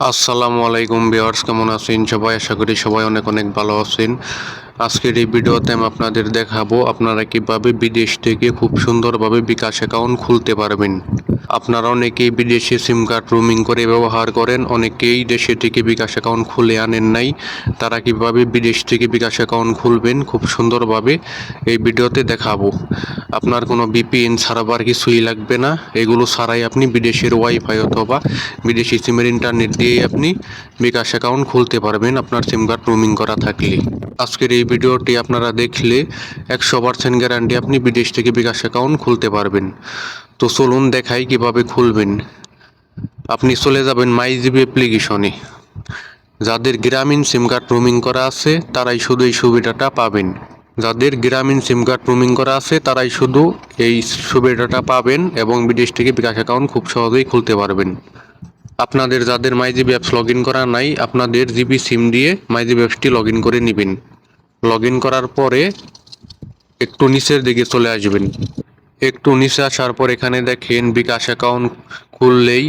আসসালামু আলাইকুম ভিউয়ার্স, কেমন আছেন সবাই? আশা করি সবাই অনেক অনেক ভালো আছেন। আজকের এই ভিডিওতে আমি আপনাদের দেখাবো আপনারা কিভাবে বিদেশ থেকে খুব সুন্দরভাবে বিকাশ অ্যাকাউন্ট খুলতে পারবেন। আপনারা অনেকেই বিদেশে সিম কার্ড রোমিং করে ব্যবহার করেন, অনেকেই দেশে থেকে বিকাশ অ্যাকাউন্ট খুলে আনেন নাই। তারা কিভাবে বিদেশ থেকে বিকাশ অ্যাকাউন্ট খুলবেন খুব সুন্দরভাবে এই ভিডিওতে দেখাবো। আপনার কোনো ভিপিএন সার্ভার কিছুই লাগবে না, এগুলো ছাড়াই আপনি বিদেশের ওয়াইফাই অথবা বিদেশি সিমের ইন্টারনেট দিয়ে আপনি বিকাশ অ্যাকাউন্ট খুলতে পারবেন আপনার সিম কার্ড রোমিং করা থাকলে। আজকের এই ভিডিওটি আপনারা দেখলে 100% গ্যারান্টি আপনি বিদেশ থেকে বিকাশ অ্যাকাউন্ট খুলতে পারবেন। তো চলুন দেখাই কিভাবে খুলবেন। আপনি চলে যাবেন মাইজিবি অ্যাপ্লিকেশনে। যাদের গ্রামীণ সিম কার্ড রোমিং করা আছে তারাই শুধু এই সুবিধাটা পাবেন। যাদের গ্রামীণ সিম কার্ড রোমিং করা আছে তারাই শুধু এই সুবিধাটা পাবেন এবং বিদেশ থেকে বিকাশ অ্যাকাউন্ট খুব সহজেই খুলতে পারবেন। আপনাদের যাদের মাইজিবি অ্যাপস লগ ইন করা নাই, আপনাদের জিবি সিম দিয়ে মাইজিবি অ্যাপসটি লগ ইন করে নেবেন। লগ ইন করার পরে একটু নিচের দিকে চলে আসবেন। একটু নিচে আসার পর এখানে দেখেন বিকাশ অ্যাকাউন্ট খুললেই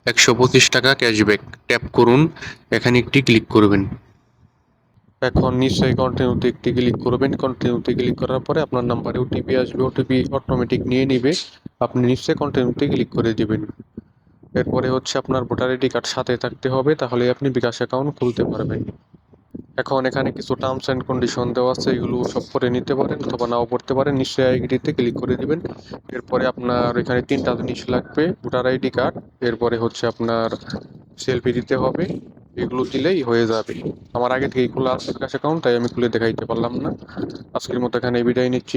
125 টাকা ক্যাশব্যাক। ট্যাপ করুন, এখানে একটি ক্লিক করবেন। এখন নিশ্চয়ই কন্টিনিউতে একটি ক্লিক করবেন। কন্টিনিউতে ক্লিক করার পরে আপনার নাম্বারে ওটিপি আসবে, ওটিপি অটোমেটিক নিয়ে নিবে। আপনি নিশ্চয়ই কন্টিনিউতে ক্লিক করে দেবেন। এরপরে হচ্ছে আপনার ভোটার আইডি কার্ড সাথে থাকতে হবে, তাহলে আপনি বিকাশ অ্যাকাউন্ট খুলতে পারবেন। এখন এখানে কিছু টার্মস অ্যান্ড কন্ডিশন দেওয়া আছে, এগুলো সব করে নিতে পারেন অথবা নাও করতে পারেন। নিশ্চয়ই আইডিতে ক্লিক করে দিবেন। এরপরে আপনার এখানে তিনটা জিনিস লাগবে: ভোটার আইডি কার্ড, এরপরে হচ্ছে আপনার সেলফি দিতে হবে। এগুলো দিলেই হয়ে যাবে। আমার আগে থেকেই খোলা আছে বিকাশ অ্যাকাউন্ট, তাই আমি খুলে দেখাইতে পারলাম না। আজকের মতো এখানে বিদায় নিচ্ছি।